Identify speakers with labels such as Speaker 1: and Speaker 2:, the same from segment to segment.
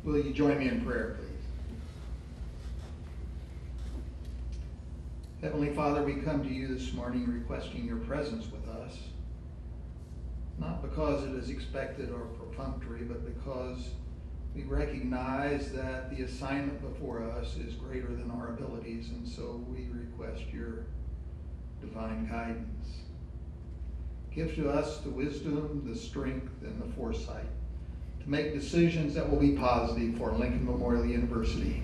Speaker 1: Will you join me in prayer, please? Heavenly Father, we come to you this morning requesting your presence with us, not because it is expected or perfunctory, but because we recognize that the assignment before us is greater than our abilities, and so we request your divine guidance. Give to us the wisdom, the strength, and the foresight to make decisions that will be positive for Lincoln Memorial University,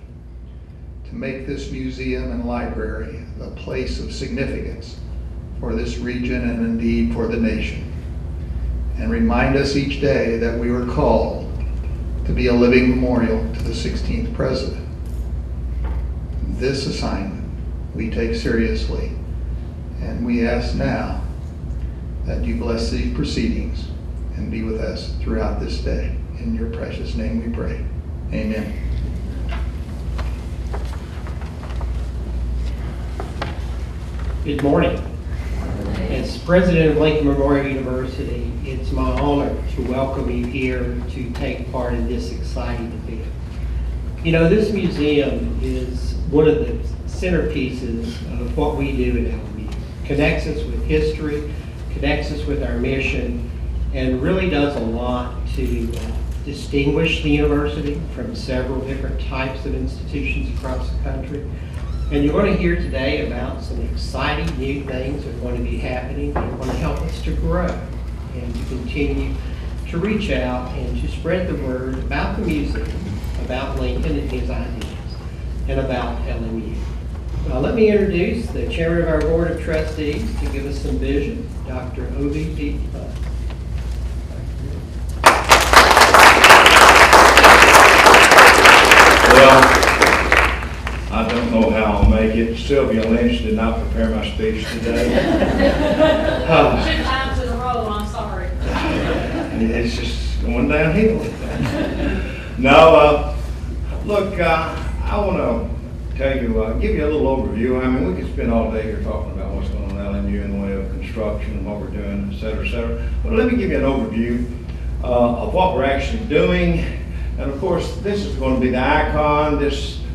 Speaker 1: to make this museum and library a place of significance for this region and indeed for the nation. And remind us each day that we were called to be a living memorial to the 16th president. This assignment we take seriously, and we ask now that you bless these proceedings and be with us throughout this day. In your precious name we pray. Amen.
Speaker 2: Good morning. As president of Lincoln Memorial University, it's my honor to welcome you here to take part in this exciting event. You know, this museum is one of the centerpieces of what we do at LMU. Connects us with history, connects us with our mission, and really does a lot to distinguish the university from several different types of institutions across the country. And you're going to hear today about some exciting new things that are going to be happening that are going to help us to grow and to continue to reach out and to spread the word about the museum, about Lincoln and his ideas, and about LMU. Let me introduce the chairman of our board of trustees to give us some vision, Dr. O.V.P. Budd.
Speaker 3: I don't know how I'll make it. Sylvia Lynch did not prepare my speech today.
Speaker 4: 2 times in a row, I'm sorry.
Speaker 3: It's just going downhill. No, look, I want to tell you, give you a little overview. I mean, we could spend all day here talking about what's going on at LMU in the way of construction and what we're doing, et cetera, et cetera. But let me give you an overview of what we're actually doing. And of course, this is going to be the icon.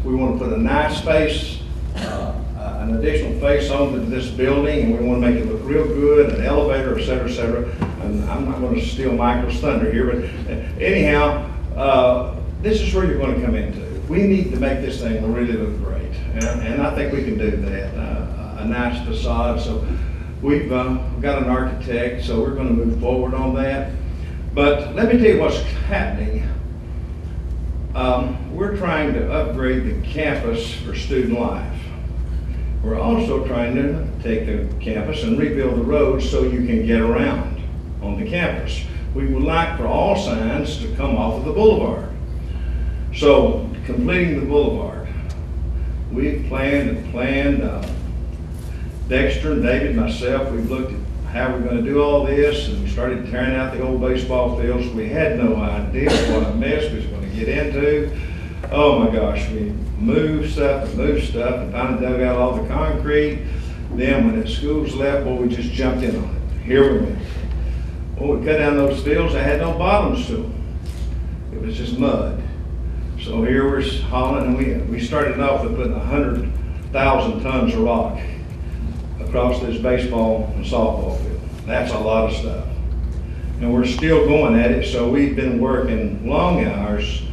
Speaker 3: We want to put a nice face, an additional face onto this building, and we want to make it look real good, an elevator, et cetera, et cetera. And I'm not going to steal Michael's thunder here, but anyhow, this is where you're going to come into. We need to make this thing really look great, and I think we can do that. A nice facade. So we've got an architect, so we're going to move forward on that. But let me tell you what's happening. We're trying to upgrade the campus for student life. We're also trying to take the campus and rebuild the roads so you can get around on the campus. We would like for all signs to come off of the boulevard. So, completing the boulevard. We've planned, Dexter and David and myself, we've looked at how we're going to do all this, and we started tearing out the old baseball fields. We had no idea what a mess we was going to get into. Oh my gosh, we moved stuff, and finally dug out all the concrete. Then when the schools left, well, we just jumped in on it. Here we went. Well, we cut down those fields, they had no bottoms to them. It was just mud. So here we're hauling, and we started off with putting 100,000 tons of rock across this baseball and softball field. That's a lot of stuff. And we're still going at it, so we've been working long hours,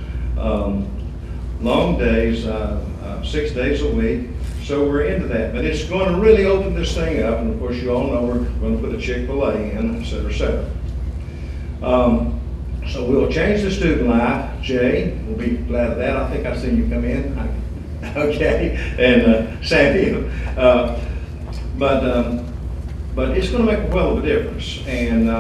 Speaker 3: long days, 6 days a week. So we're into that. But it's going to really open this thing up, and of course you all know we're going to put a Chick-fil-A in, et cetera, et cetera. So we'll change the student life. Jay, we'll be glad of that. I think I've seen you come in. Okay, and Sandy. But it's going to make a well of a difference, and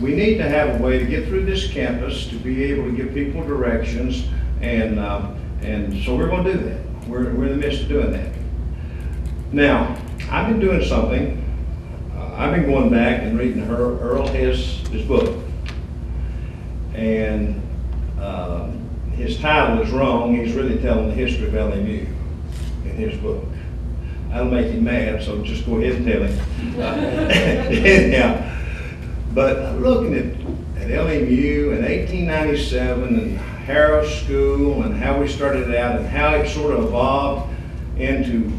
Speaker 3: we need to have a way to get through this campus to be able to give people directions, and so we're going to do that. We're in the midst of doing that. Now, I've been doing something. I've been going back and reading Earl his book, and his title is wrong. He's really telling the history of LMU in his book. That'll make him mad, so just go ahead and tell him. Anyhow, but I'm looking at LMU in 1897, and Harrow School and how we started out and how it sort of evolved into,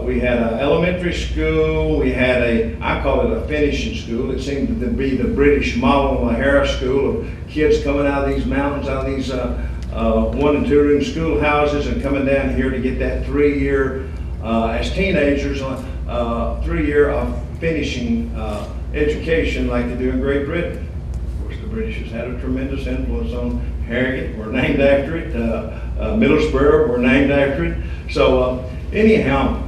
Speaker 3: we had an elementary school, we had I call it a finishing school. It seemed to be the British model of a Harrow School of kids coming out of these mountains, out of these 1 and 2 room schoolhouses and coming down here to get that 3-year, as teenagers, 3-year finishing education like they do in Great Britain. Of course, the British has had a tremendous influence on Harrogate. We're named after it. Middlesbrough, we're named after it. So anyhow,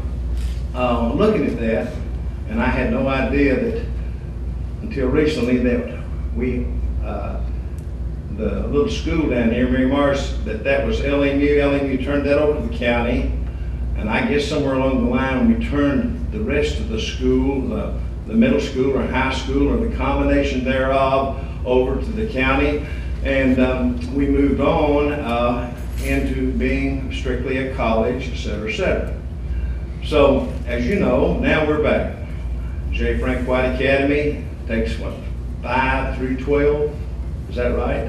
Speaker 3: looking at that, and I had no idea that until recently that we, the little school down here, Mary Mars, that was LMU. LMU turned that over to the county, and I guess somewhere along the line we turned the rest of the school, the middle school or high school or the combination thereof, over to the county, and we moved on into being strictly a college, et cetera, et cetera. So, as you know, now we're back. J. Frank White Academy takes what, 5 through 12? Is that right?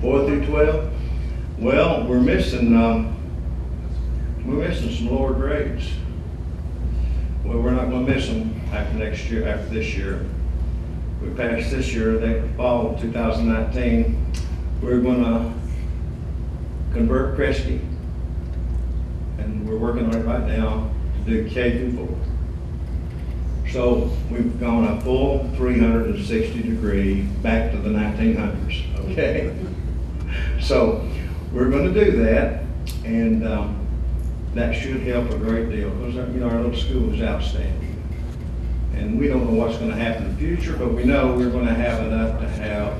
Speaker 3: 4 through 12? Well, we're missing some lower grades. Well, we're not going to miss them after this year. We passed this year, the fall of 2019. We're going to convert Kresge, and we're working on it right now to do K through 4. So we've gone a full 360 degree back to the 1900s, okay? So we're going to do that, and that should help a great deal, because our little school is outstanding. And we don't know what's going to happen in the future, but we know we're going to have enough to have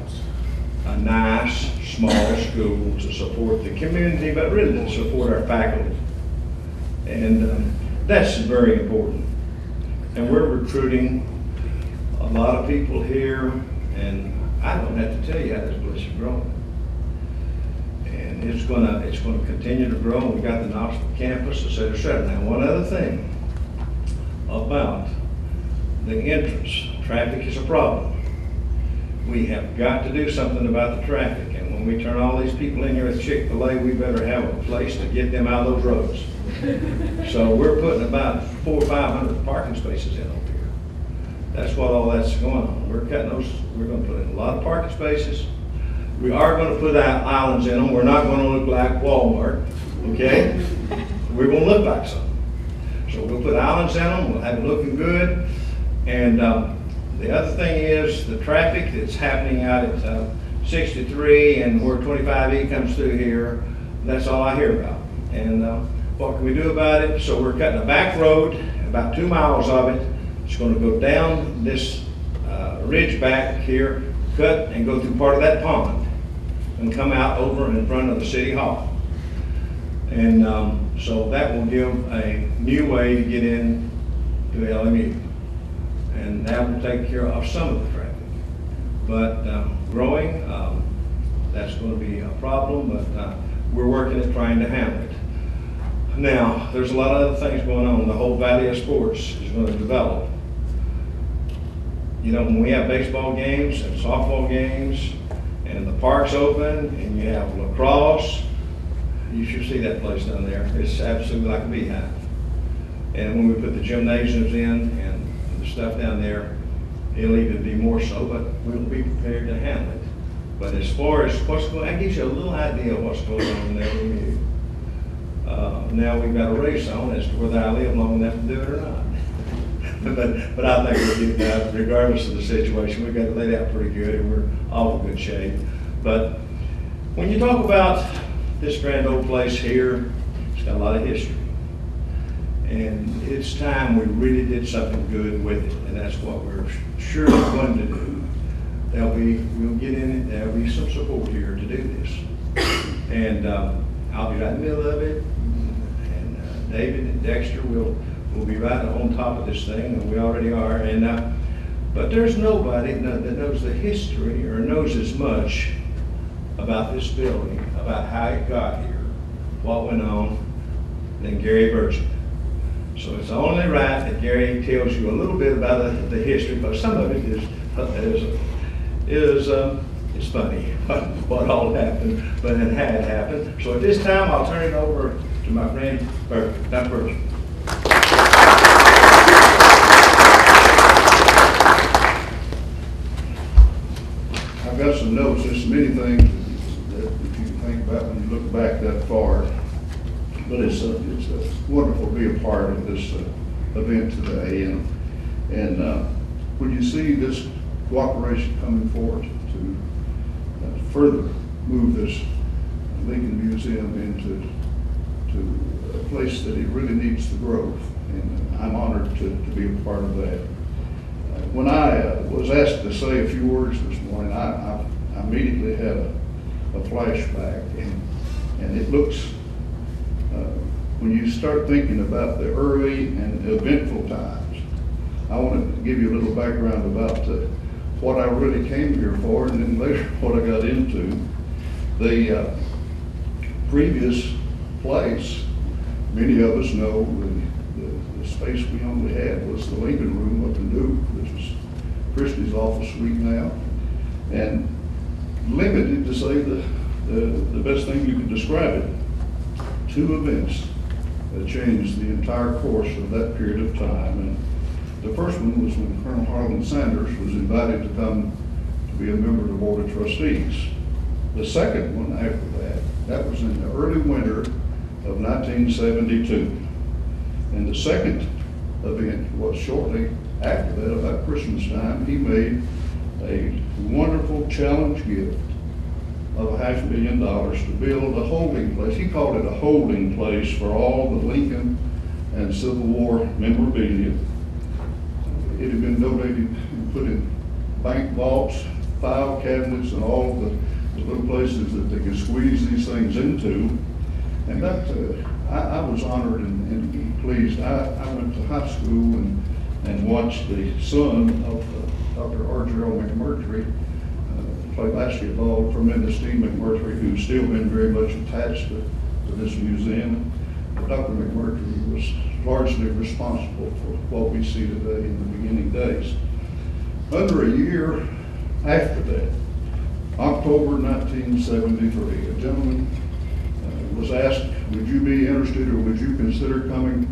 Speaker 3: a nice, small school to support the community, but really to support our faculty. And that's very important. And we're recruiting a lot of people here, and I don't have to tell you how this place is growing. And it's going to continue to grow. We've got the Knoxville campus, et cetera, et cetera. Now, one other thing about the entrance. Traffic is a problem. We have got to do something about the traffic, and when we turn all these people in here with Chick-fil-A, we better have a place to get them out of those roads. So we're putting about 400 or 500 parking spaces in over here. That's what all that's going on. We're cutting those, we're going to put in a lot of parking spaces. We are going to put islands in them. We're not going to look like Walmart, okay? We're going to look like something. So we'll put islands in them, we'll have it looking good. And the other thing is the traffic that's happening out at 63 and where 25E comes through here, that's all I hear about. And what can we do about it? So we're cutting a back road, about 2 miles of it. It's going to go down this ridge back here, cut and go through part of that pond and come out over in front of the city hall. And so that will give a new way to get in to LMU. And that will take care of some of the traffic. But growing, that's going to be a problem, but we're working at trying to handle it. Now, there's a lot of other things going on. The whole Valley of Sports is going to develop. You know, when we have baseball games and softball games, and the park's open, and you have lacrosse, you should see that place down there. It's absolutely like a beehive. And when we put the gymnasiums in and the stuff down there, it'll even be more so, but we'll be prepared to handle it. But as far as what's going on, that gives you a little idea of what's going on in LMU. Now we've got a race on as to whether I live long enough to do it or not. but I think we'll get that regardless of the situation. We've got it laid out pretty good, and we're all in good shape. But when you talk about this grand old place here, it's got a lot of history. And it's time we really did something good with it, and that's what we're surely going to do. We'll get in it, there'll be some support here to do this. And I'll be right in the middle of it, and David and Dexter will be right on top of this thing, and we already are. And but there's nobody that knows the history or knows as much about this building, about how it got here, what went on, than Gary Burchett. So it's only right that Gary tells you a little bit about the history, but some of it is it's funny what all happened, but it had happened. So at this time, I'll turn it over to my friend, that person.
Speaker 5: I've got some notes. There's many things that you can think about when you look back that far. But it's wonderful to be a part of this event today. And when you see this cooperation coming forward to further move this Lincoln Museum into a place that it really needs to grow, and I'm honored to be a part of that. When I was asked to say a few words this morning, I immediately had a flashback, and it looks, when you start thinking about the early and eventful times, I want to give you a little background about what I really came here for, and then later what I got into. The previous place, many of us know the space we only had was the Lincoln Room up in Duke, which is Christie's office suite now, and limited, to say the best thing you could describe it. Two events that changed the entire course of that period of time. And the first one was when Colonel Harlan Sanders was invited to come to be a member of the Board of Trustees. The second one after that was in the early winter of 1972. And the second event was shortly after that, about Christmas time. He made a wonderful challenge gift of $500,000 to build a holding place. He called it a holding place for all the Lincoln and Civil War memorabilia. It had been donated and put in bank vaults, file cabinets, and all of the little places that they could squeeze these things into. And that, I was honored and pleased. I went to high school and watched the son of Dr. R. Gerald McMurtry play basketball, tremendous Steve McMurtry, who's still been very much attached to this museum. But Dr. McMurtry was largely responsible for what we see today in the beginning days. Under a year after that, October 1973, a gentleman was asked, would you be interested or would you consider coming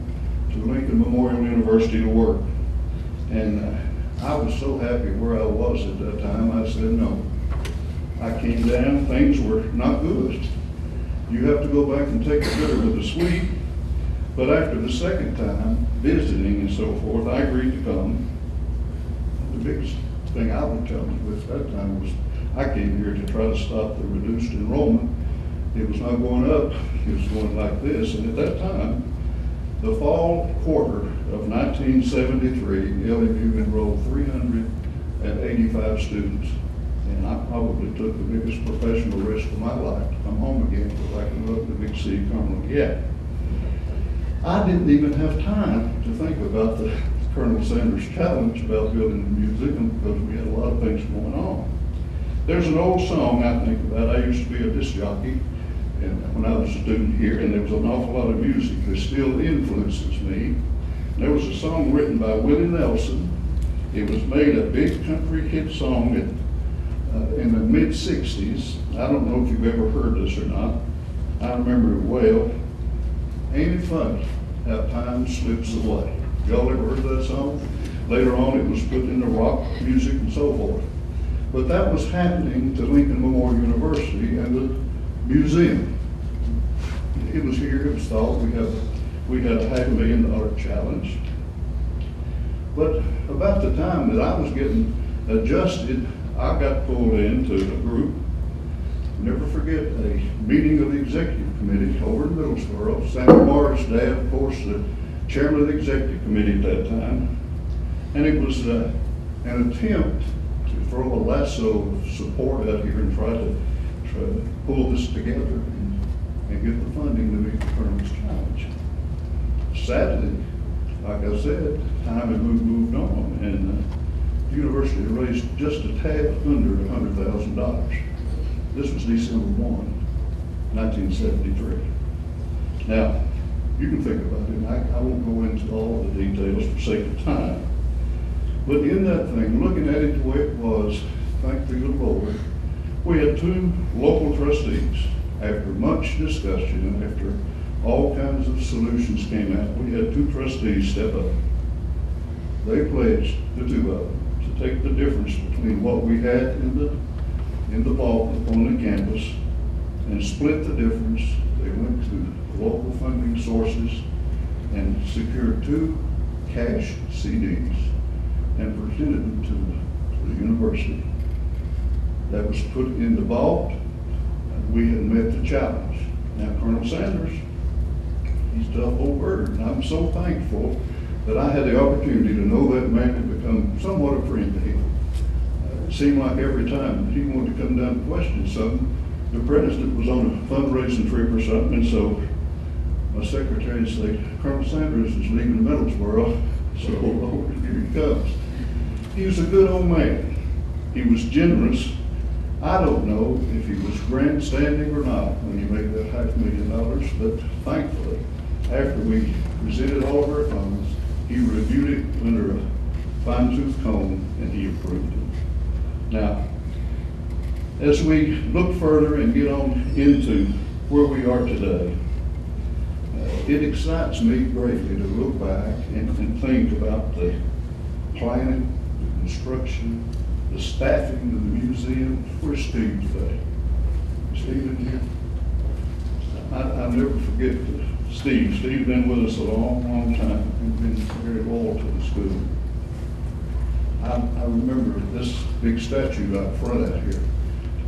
Speaker 5: to Lincoln Memorial University to work? And I was so happy where I was at that time, I said no. I came down, things were not good. You have to go back and take the bitter with the sweet. But after the second time, visiting and so forth, I agreed to come. The biggest thing I would tell you at that time was I came here to try to stop the reduced enrollment. It was not going up, it was going like this. And at that time, the fall quarter of 1973, LMU enrolled 385 students. And I probably took the biggest professional risk of my life to come home again because I could look at the big city Cumberland Gap. I didn't even have time to think about the Colonel Sanders challenge about building the museum because we had a lot of things going on. There's an old song I think about. I used to be a disc jockey and when I was a student here, and there was an awful lot of music that still influences me. There was a song written by Willie Nelson. It was made a big country hit song in the mid-60s. I don't know if you've ever heard this or not. I remember it well. Ain't it funny how time slips away? Y'all ever heard that song? Later on it was put into rock music and so forth. But that was happening to Lincoln Memorial University and the museum. It was here, it was thought we had a $500,000 challenge. But about the time that I was getting adjusted, I got pulled into a group. Never forget a meeting of the executive committee over in Middlesboro. Senator Morris' dad, of course, the chairman of the executive committee at that time. And it was an attempt to throw a lasso of support out here and try to pull this together and get the funding to meet the Colonel's challenge. Sadly, like I said, time had moved on, and the university raised just a tad under $100,000. This was December 1, 1973. Now, you can think about it, and I won't go into all the details for sake of time. But in that thing, looking at it the way it was, thank be the Lord, We had two local trustees. After much discussion and after all kinds of solutions came out, we had two trustees step up. They pledged, the two of them, to take the difference between what we had in the vault on the campus and split the difference. They went to local funding sources and secured two cash CDs and presented them to the university. That was put in the vault, and we had met the challenge. Now, Colonel Sanders, he's a tough old bird, and I'm so thankful that I had the opportunity to know that man and become somewhat a friend to him. It seemed like every time he wanted to come down and question something, the president was on a fundraising trip or something, and so my secretary said, Colonel Sanders is leaving Middlesboro, so Lord, here he comes. He was a good old man. He was generous. I don't know if he was grandstanding or not when he made that $500,000, but thankfully, after we presented all of our funds, he reviewed it under a fine-tooth comb and he approved it. Now, as we look further and get on into where we are today, it excites me greatly to look back and think about the planning, the construction, the staffing of the museum. Where's Steve today? Steve in here? I'll never forget Steve. Steve's been with us a long, long time and been very loyal to the school. I remember this big statue out front out here.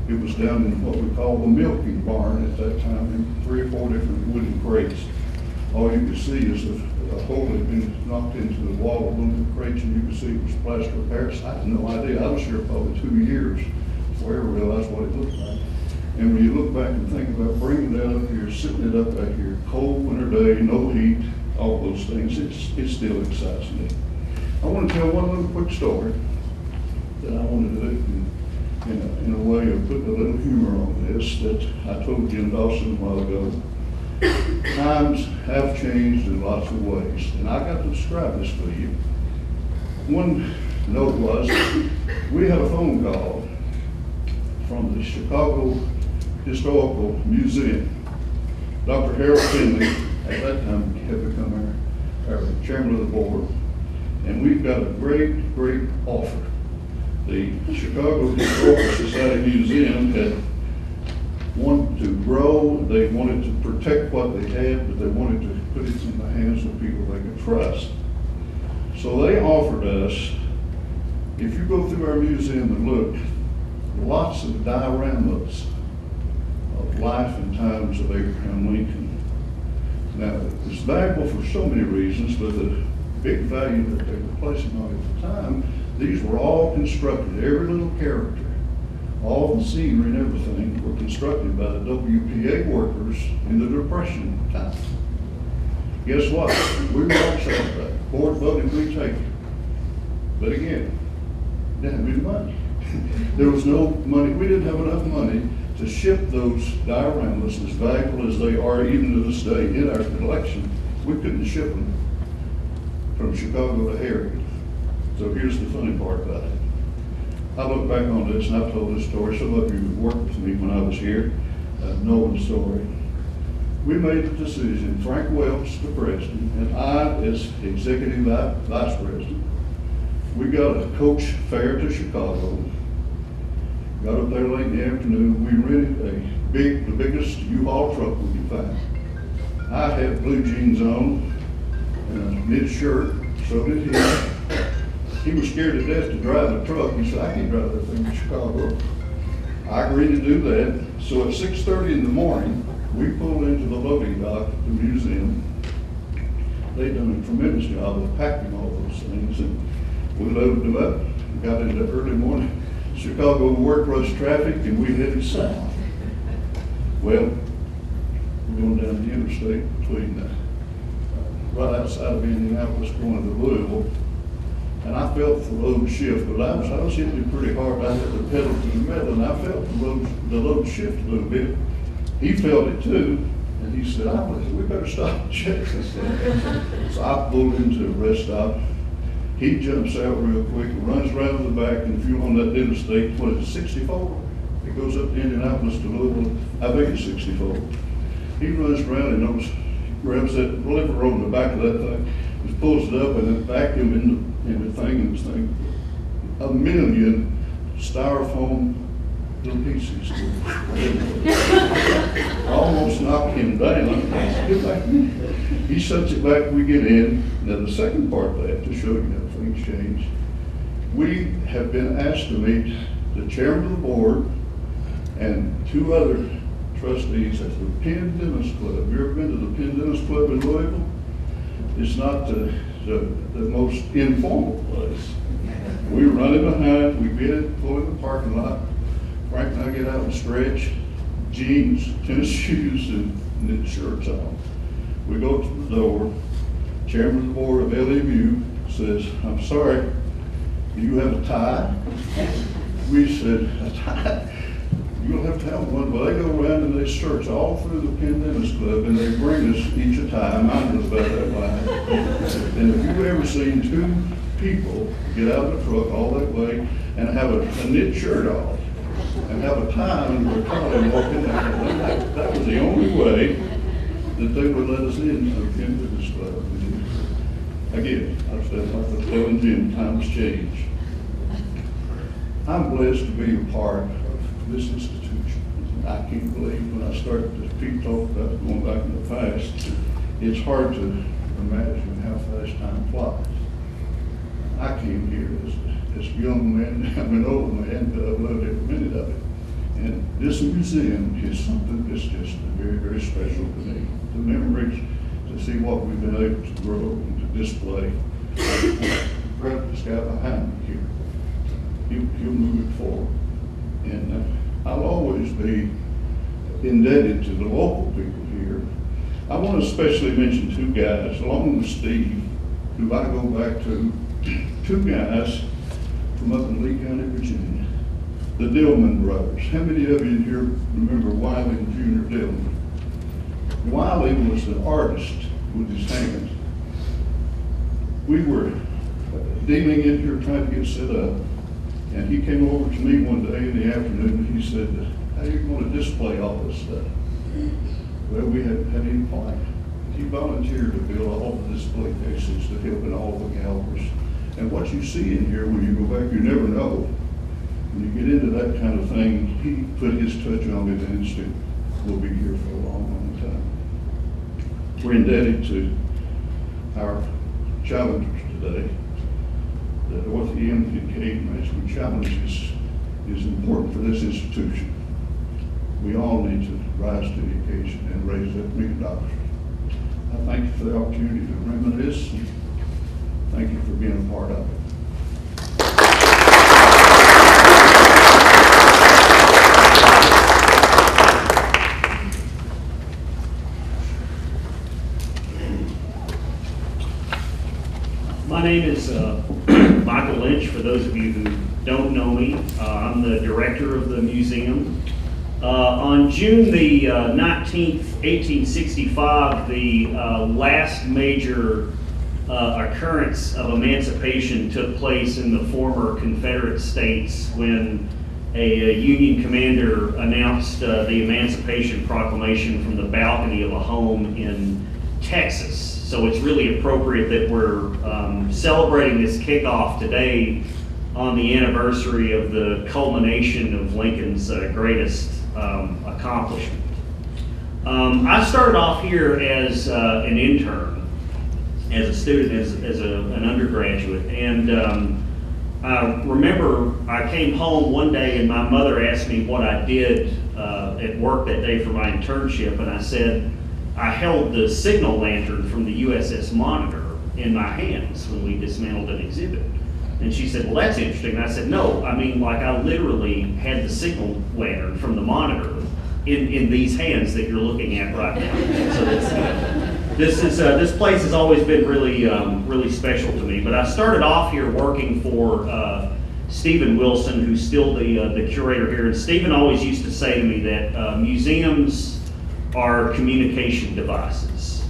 Speaker 5: It was down in what we call the milking barn at that time, in 3 or 4 different wooden crates. All you could see is a hole had been knocked into the wall of one of the crates, and you could see it was plaster of Paris. I had no idea. I was here probably 2 years before I ever realized what it looked like. And when you look back and think about bringing that up here, sitting it up out here, cold winter day, no heat, all those things, it still excites me. I want to tell one little quick story that I want to do in a way of putting a little humor on this that I told Jim Dawson a while ago. Times have changed in lots of ways, and I got to describe this for you. One note was, we had a phone call from the Chicago Historical Museum. Dr. Harold Finley, at that time, had become our chairman of the board, and we've got a great, great offer. The Chicago Historical Society Museum had wanted to grow, they wanted to protect what they had, but they wanted to put it in the hands of people they could trust. So they offered us, if you go through our museum and look, lots of dioramas of life and times of Abraham Lincoln. Now, it's valuable for so many reasons, but the big value that they were placing on it at the time, these were all constructed, every little character, all the scenery and everything were constructed by the WPA workers in the Depression time. Guess what? We were all celebrated. Board voted we take it. But again, didn't have any money. There was no money. We didn't have enough money to ship those dioramas, as valuable as they are even to this day in our collection. We couldn't ship them from Chicago to Harrogate. So here's the funny part about it. I look back on this, and I've told this story. Some of you who worked with me when I was here know the story. We made the decision, Frank Welch, the president, and I, as executive vice president, we got a coach fare to Chicago, got up there late in the afternoon. We rented the biggest U-Haul truck we could find. I had blue jeans on and a knit shirt, so did he. He was scared to death to drive the truck. He said, I can't drive that thing to Chicago. I agreed to do that. So at 6:30 in the morning, we pulled into the loading dock at the museum. They'd done a tremendous job of packing all those things, and we loaded them up, got into early morning Chicago work rush traffic, and we headed south. Well, we're going down the interstate between right outside of Indianapolis going to Louisville. And I felt the load shift, but I was hitting it pretty hard. I had the pedal to the metal, and I felt the load shift a little bit. He felt it too, and he said, we better stop and check this thing. So I pulled into a rest stop. He jumps out real quick, runs around to the back, and if you're on that interstate, what is it, 64? It goes up to Indianapolis to Louisville, I think it's 64. He runs around and grabs that lever on the back of that thing, just pulls it up and then vacuum in the thing, and this thing, 1,000,000 styrofoam little pieces. Almost knocked him down. He sets it back, we get in. Now the second part of that, to show you how things change, we have been asked to meet the chairman of the board and 2 other trustees at the Penn Dentist Club. Have you ever been to the Penn Dentist Club in Louisville? It's not the most informal place. We were running behind, we pull in the parking lot. Frank and I get out and stretch, jeans, tennis shoes, and knit shirts on. We go to the door. Chairman of the board of LMU says, "I'm sorry, do you have a tie?" We said, "A tie? You don't have to have one." Well, they go around and they search all through the Penn Dentist Club, and they bring us each a tie. Mine was about that wide. And if you've ever seen 2 people get out of the truck all that way and have a knit shirt on and have a tie under their collar and walk in there, that was the only way that they would let us into the Penn Dentist Club. Again, I've said, like I was telling Jim, times change. I'm blessed to be a part of this institution. I can't believe when I started to people talk about going back in the past, it's hard to imagine how fast time flies. I came here as a young man, I'm an old man, but I've loved every minute of it. And this museum is something that's just very, very special to me. The memories, to see what we've been able to grow and to display. Brett, this guy behind me here, he'll move it forward. And I'll always be indebted to the local people here. I want to especially mention 2 guys, along with Steve, who I go back to, 2 guys from up in Lee County, Virginia, the Dillman brothers. How many of you here remember Wiley and Junior Dillman? Wiley was an artist with his hands. We were dealing in here trying to get set up, and he came over to me one day in the afternoon and he said, "How are you going to display all this stuff?" Well, we had him plan. He volunteered to build all the display cases to help in all the galleries. And what you see in here when you go back, you never know. When you get into that kind of thing, he put his touch on it, and it's will be here for a long, long time. We're indebted to our challengers today. The orthodontist and Kate Management Challenge is important for this institution. We all need to rise to the occasion and raise that $1 million. I thank you for the opportunity to reminisce, and thank you for being a part of it.
Speaker 6: My name is Michael Lynch, for those of you who don't know me. I'm the director of the museum. On June the 19th, 1865, the last major occurrence of emancipation took place in the former Confederate States when a Union commander announced the Emancipation Proclamation from the balcony of a home in Texas. So it's really appropriate that we're celebrating this kickoff today on the anniversary of the culmination of Lincoln's greatest accomplishment. I started off here as an intern, as a student, as an undergraduate, and I remember I came home one day and my mother asked me what I did at work that day for my internship, and I said I held the signal lantern from the USS Monitor in my hands when we dismantled an exhibit. And she said, "Well, that's interesting." And I said, "No, I mean, like, I literally had the signal lantern from the Monitor in these hands that you're looking at right now." So this place has always been really really special to me. But I started off here working for Stephen Wilson, who's still the curator here. And Stephen always used to say to me that museums are communication devices.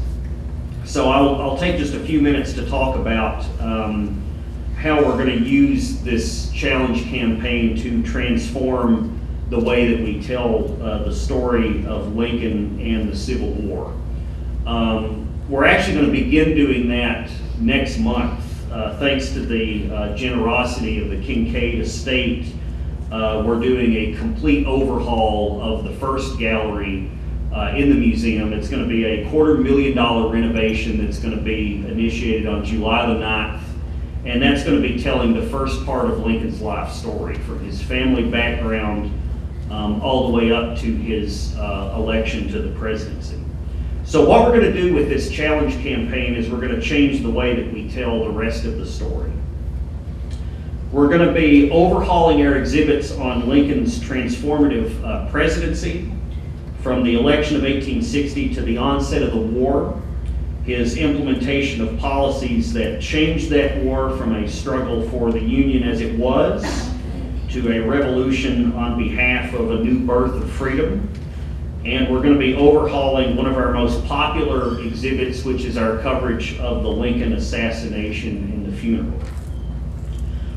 Speaker 6: So I'll take just a few minutes to talk about how we're going to use this challenge campaign to transform the way that we tell the story of Lincoln and the Civil War. We're actually going to begin doing that next month, thanks to the generosity of the Kincaid estate. We're doing a complete overhaul of the first gallery in the museum. It's going to be a $250,000 renovation that's going to be initiated on July the 9th. And that's going to be telling the first part of Lincoln's life story, from his family background all the way up to his election to the presidency. So what we're going to do with this challenge campaign is we're going to change the way that we tell the rest of the story. We're going to be overhauling our exhibits on Lincoln's transformative presidency, from the election of 1860 to the onset of the war, his implementation of policies that changed that war from a struggle for the Union as it was to a revolution on behalf of a new birth of freedom. And we're going to be overhauling one of our most popular exhibits, which is our coverage of the Lincoln assassination and the funeral.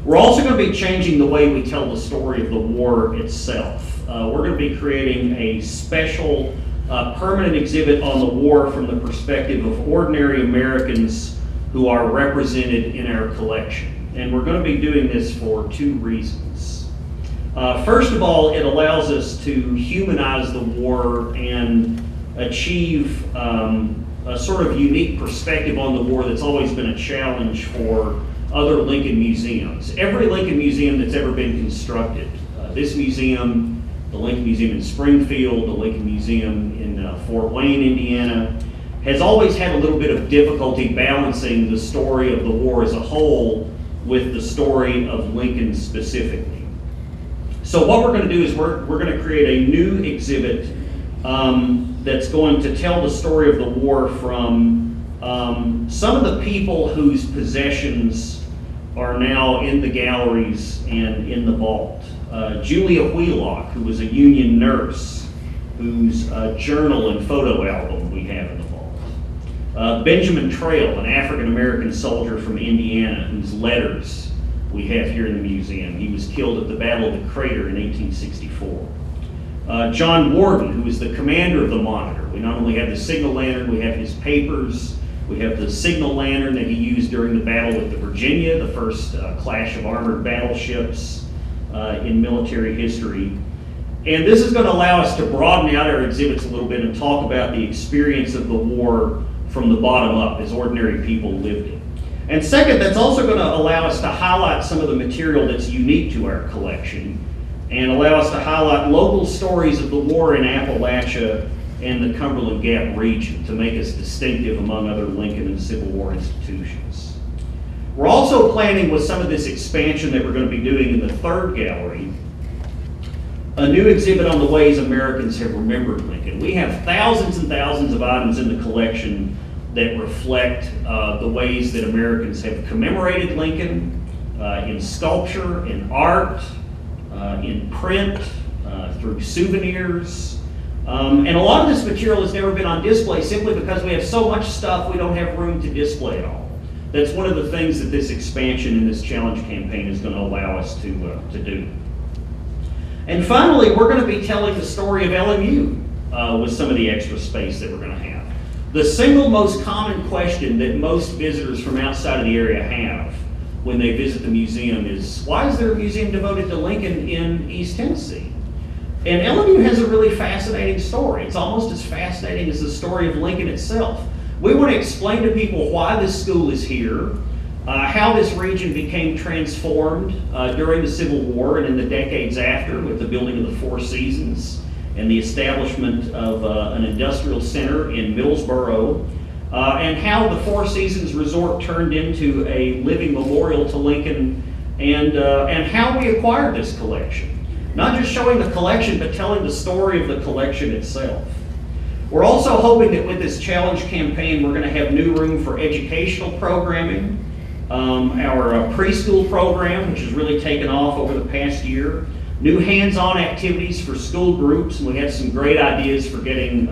Speaker 6: We're also going to be changing the way we tell the story of the war itself. We're going to be creating a special permanent exhibit on the war from the perspective of ordinary Americans who are represented in our collection. And we're going to be doing this for two reasons. First of all, it allows us to humanize the war and achieve a sort of unique perspective on the war that's always been a challenge for other Lincoln museums. Every Lincoln museum that's ever been constructed, this museum, the Lincoln Museum in Springfield, the Lincoln Museum in Fort Wayne, Indiana, has always had a little bit of difficulty balancing the story of the war as a whole with the story of Lincoln specifically. So what we're going to do is we're going to create a new exhibit that's going to tell the story of the war from some of the people whose possessions are now in the galleries and in the vault. Julia Wheelock, who was a Union nurse, whose journal and photo album we have in the vault. Benjamin Trail, an African-American soldier from Indiana, whose letters we have here in the museum. He was killed at the Battle of the Crater in 1864. John Warden, who was the commander of the Monitor. We not only have the signal lantern, we have his papers. We have the signal lantern that he used during the battle with the Virginia, the first clash of armored battleships in military history. And this is going to allow us to broaden out our exhibits a little bit and talk about the experience of the war from the bottom up as ordinary people lived it. And second, that's also going to allow us to highlight some of the material that's unique to our collection and allow us to highlight local stories of the war in Appalachia and the Cumberland Gap region to make us distinctive among other Lincoln and Civil War institutions. We're also planning, with some of this expansion that we're going to be doing in the third gallery, a new exhibit on the ways Americans have remembered Lincoln. We have thousands and thousands of items in the collection that reflect the ways that Americans have commemorated Lincoln in sculpture, in art, in print, through souvenirs. And a lot of this material has never been on display simply because we have so much stuff we don't have room to display it all. That's one of the things that this expansion in this challenge campaign is going to allow us to do. And finally, we're going to be telling the story of LMU with some of the extra space that we're going to have. The single most common question that most visitors from outside of the area have when they visit the museum is, why is there a museum devoted to Lincoln in East Tennessee? And LMU has a really fascinating story. It's almost as fascinating as the story of Lincoln itself. We want to explain to people why this school is here, how this region became transformed during the Civil War and in the decades after with the building of the Four Seasons and the establishment of an industrial center in Millsboro, and how the Four Seasons Resort turned into a living memorial to Lincoln, and how we acquired this collection. Not just showing the collection, but telling the story of the collection itself. We're also hoping that with this challenge campaign, we're going to have new room for educational programming. Our preschool program, which has really taken off over the past year. New hands-on activities for school groups, and we have some great ideas for getting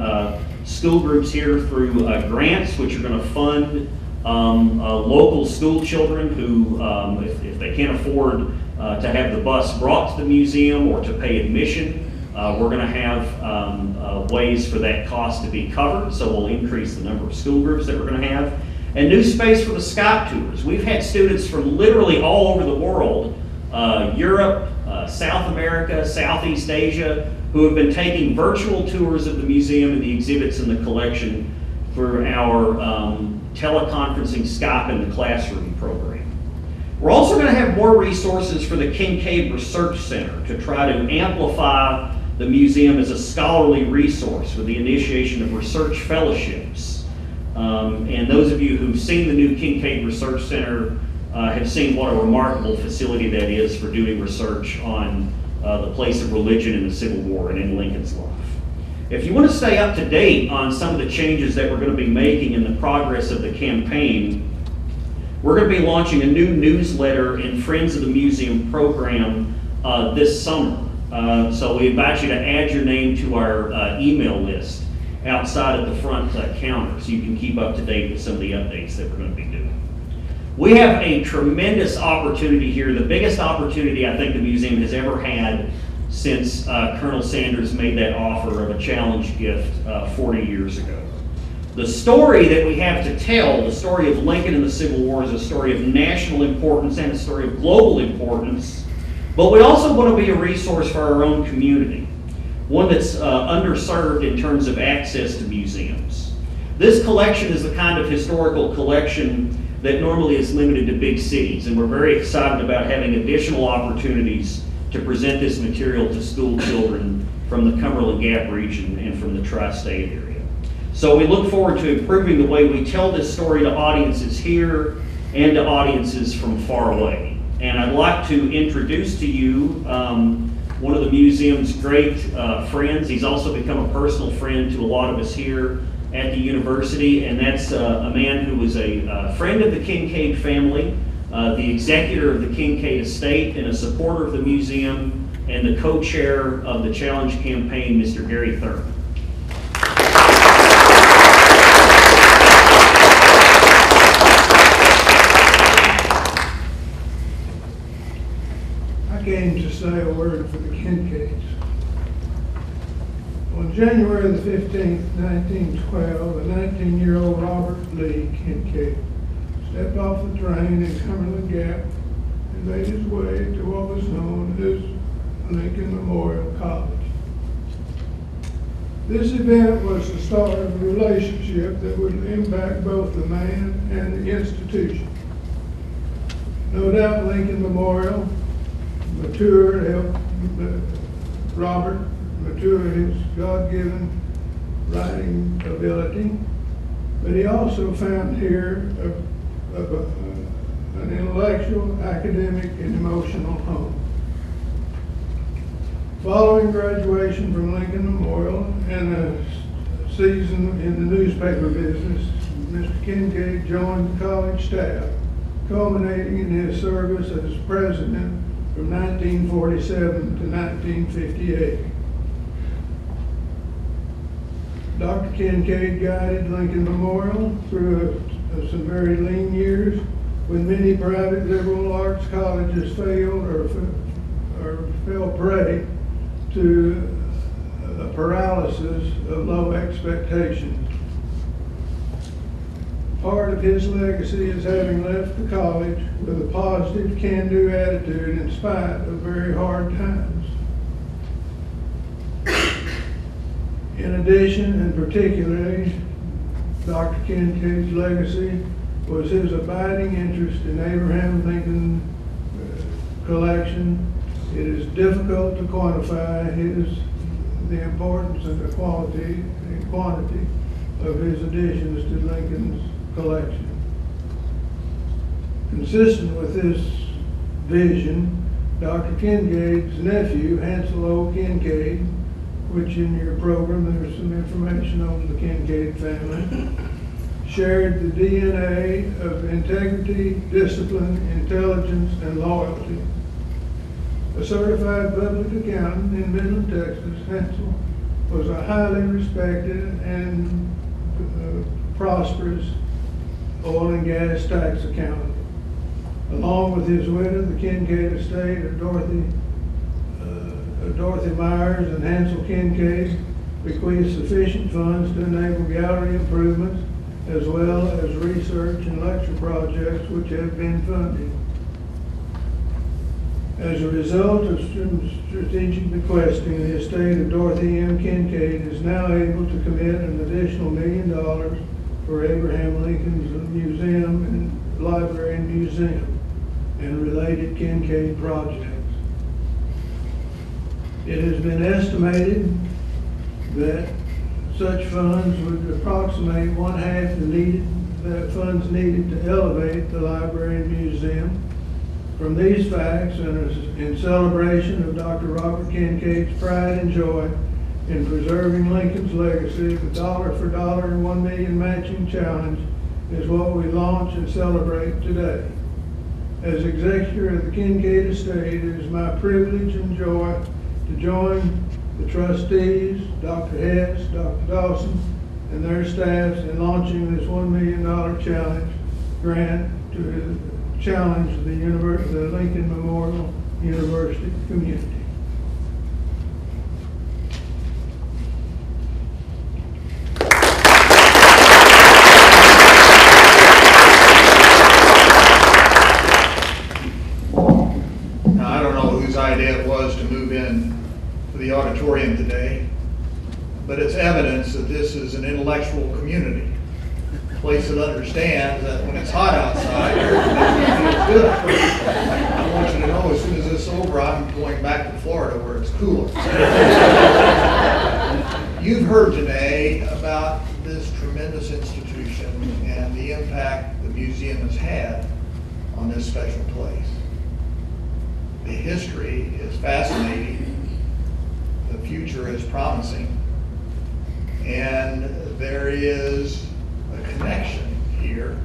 Speaker 6: school groups here through grants, which are going to fund local school children who, if they can't afford to have the bus brought to the museum or to pay admission, We're going to have ways for that cost to be covered, so we'll increase the number of school groups that we're going to have. And new space for the Scout Tours. We've had students from literally all over the world, Europe, South America, Southeast Asia, who have been taking virtual tours of the museum and the exhibits in the collection for our teleconferencing Skype in the Classroom program. We're also going to have more resources for the Kincaid Research Center to try to amplify the museum as a scholarly resource with the initiation of research fellowships. And those of you who've seen the new Kincaid Research Center have seen what a remarkable facility that is for doing research on the place of religion in the Civil War and in Lincoln's life. If you want to stay up to date on some of the changes that we're going to be making in the progress of the campaign, we're going to be launching a new newsletter and Friends of the Museum program this summer. So we invite you to add your name to our email list outside at the front counter so you can keep up to date with some of the updates that we're going to be doing. We have a tremendous opportunity here, the biggest opportunity I think the museum has ever had since Colonel Sanders made that offer of a challenge gift 40 years ago. The story that we have to tell, the story of Lincoln and the Civil War, is a story of national importance and a story of global importance, but we also want to be a resource for our own community, one that's underserved in terms of access to museums. This collection is the kind of historical collection that normally is limited to big cities, and we're very excited about having additional opportunities to present this material to school children from the Cumberland Gap region and from the tri-state area. So we look forward to improving the way we tell this story to audiences here and to audiences from far away. And I'd like to introduce to you one of the museum's great friends. He's also become a personal friend to a lot of us here at the university, and that's a man who was a friend of the Kincaid family, the executor of the Kincaid estate, and a supporter of the museum, and the co-chair of the Challenge campaign, Mr. Gary Thurman.
Speaker 7: I came to say a word for the Kincaids. On January the 15th, 1912, a 19-year-old Robert Lee Kincaid stepped off the train in Cumberland Gap and made his way to what was known as Lincoln Memorial College. This event was the start of a relationship that would impact both the man and the institution. No doubt Lincoln Memorial helped Robert mature his God-given writing ability, but he also found here an intellectual, academic, and emotional home. Following graduation from Lincoln Memorial and a season in the newspaper business, Mr. Kincaid joined the college staff, culminating in his service as president from 1947 to 1958. Dr. Kincaid guided Lincoln Memorial through some very lean years when many private liberal arts colleges failed or fell prey to a paralysis of low expectations. Part of his legacy is having left the college with a positive, can-do attitude in spite of very hard times. In addition, and particularly, Dr. Kincaid's legacy was his abiding interest in Abraham Lincoln collection. It is difficult to quantify the importance and the quality and quantity of his additions to Lincoln's collection. Consistent with this vision, Dr. Kincaid's nephew, Hansel O. Kincaid, which in your program there's some information on the Kincaid family, shared the DNA of integrity, discipline, intelligence, and loyalty. A certified public accountant in Midland, Texas, Hansel was a highly respected and prosperous oil and gas tax accountant. Along with his widow, the Kincaid estate of Dorothy Dorothy Myers and Hansel Kincaid bequeath sufficient funds to enable gallery improvements as well as research and lecture projects which have been funded. As a result of strategic bequesting, the estate of Dorothy M. Kincaid is now able to commit an additional $1 million for Abraham Lincoln's Museum and Library and Museum and related Kincaid projects. It has been estimated that such funds would approximate one-half the funds needed to elevate the library and museum. From these facts, and in celebration of Dr. Robert Kincaid's pride and joy in preserving Lincoln's legacy, the dollar for dollar and $1 million matching challenge is what we launch and celebrate today. As executor of the Kincaid estate, it is my privilege and joy to join the trustees, Dr. Hess, Dr. Dawson, and their staffs in launching this $1 million challenge grant to challenge the Lincoln Memorial University community.
Speaker 1: Now, I don't know whose idea it was to move in to the auditorium today, but it's evidence that this is an intellectual community. A place that understands that when it's hot outside, everything feels good. I want you to know, as soon as this is over, I'm going back to Florida where it's cooler. You've heard today about this tremendous institution and the impact the museum has had on this special place. The history is fascinating. The future is promising. And there is a connection here.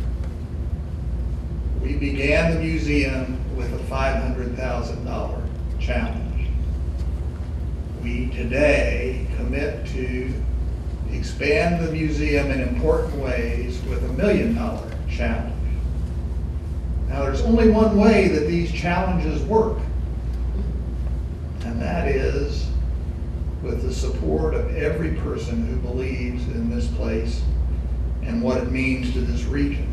Speaker 1: We began the museum with a $500,000 challenge. We today commit to expand the museum in important ways with a $1 million challenge. Now, there's only one way that these challenges work, and that is with the support of every person who believes in this place and what it means to this region.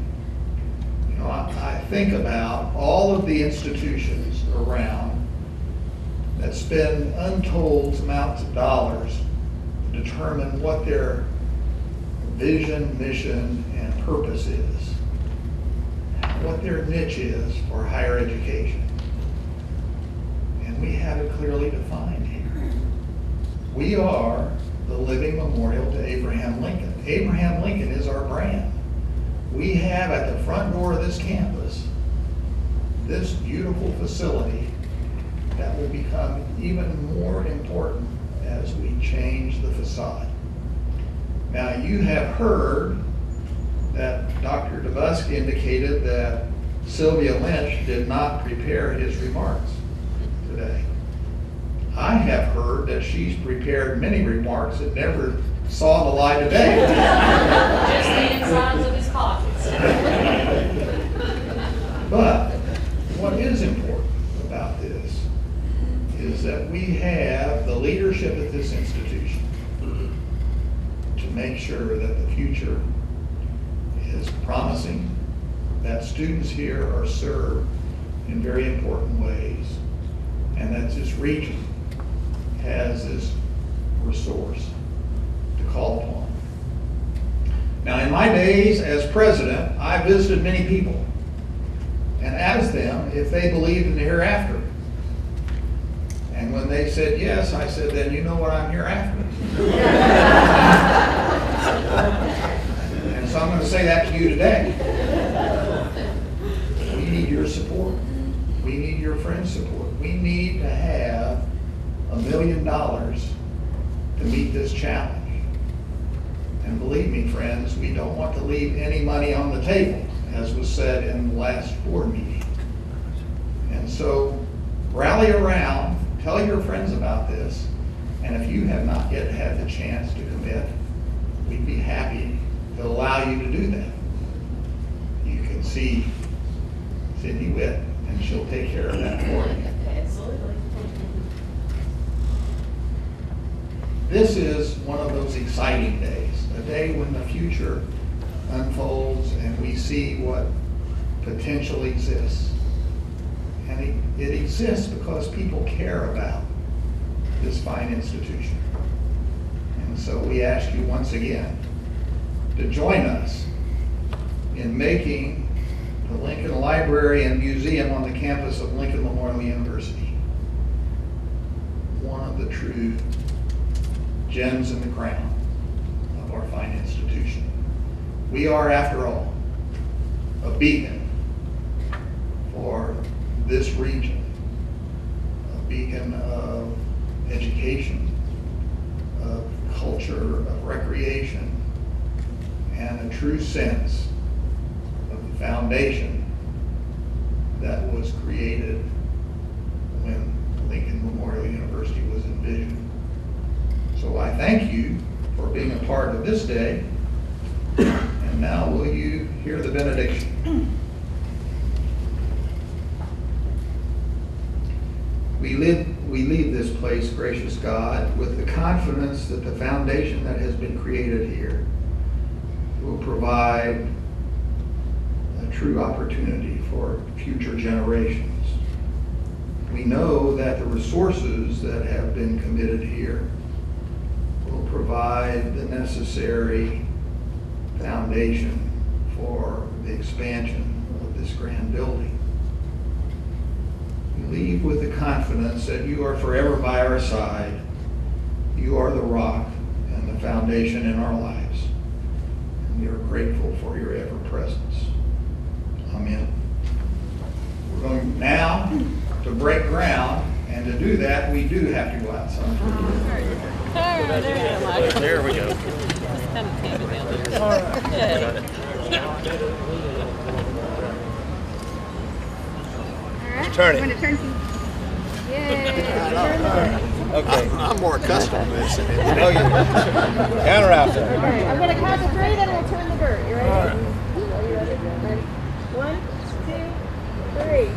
Speaker 1: You know, I think about all of the institutions around that spend untold amounts of dollars to determine what their vision, mission, and purpose is, what their niche is for higher education. And we have it clearly defined here. We are the living memorial to Abraham Lincoln. Abraham Lincoln is our brand. We have at the front door of this campus this beautiful facility that will become even more important as we change the facade. Now, you have heard that Dr. DeBusk indicated that Sylvia Lynch did not prepare his remarks today. I have heard that she's prepared many remarks that never saw the light of day.
Speaker 4: Just the insides of his pockets.
Speaker 1: But what is important about this is that we have the leadership at this institution to make sure that the future is promising, that students here are served in very important ways, and that this region has this resource to call upon. Now, in my days as president, I visited many people and asked them if they believed in the hereafter. And when they said yes, I said, then you know what I'm here after. And so I'm going to say that to you today. We need your support. We need your friends' support. We need to have $1 million to meet this challenge. And believe me, friends, we don't want to leave any money on the table, as was said in the last board meeting. And so rally around, tell your friends about this, and if you have not yet had the chance to commit, we'd be happy to allow you to do that. You can see Cindy Witt, and she'll take care of that for you.
Speaker 4: Absolutely.
Speaker 1: This is one of those exciting days, a day when the future unfolds and we see what potential exists. And it exists because people care about this fine institution. And so we ask you once again to join us in making the Lincoln Library and Museum on the campus of Lincoln Memorial University one of the true gems in the crown of our fine institution. We are, after all, a beacon for this region, a beacon of education, of culture, of recreation, and a true sense of the foundation that was created when Lincoln Memorial University was envisioned. So I thank you for being a part of this day. And now will you hear the benediction? We leave this place, gracious God, with the confidence that the foundation that has been created here will provide a true opportunity for future generations. We know that the resources that have been committed here will provide the necessary foundation for the expansion of this grand building. We leave with the confidence that you are forever by our side. You are the rock and the foundation in our lives. And we are grateful for your ever presence. Amen. We're going now to break ground, and to do that, we do have to go outside.
Speaker 8: There we go.
Speaker 9: Turn it.
Speaker 10: I'm gonna turn to you. Yay.
Speaker 9: Okay.
Speaker 8: I'm more accustomed to this.
Speaker 9: Oh, yeah. Counter out there.
Speaker 10: All right, I'm gonna count to 3, then we'll turn the dirt. You ready? Are you ready? Ready? 1, 2, 3.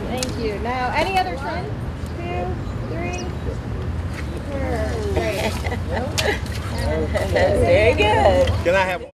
Speaker 10: Thank you. Now, any other trend? 2, 3. Great.
Speaker 9: Very good. Can I have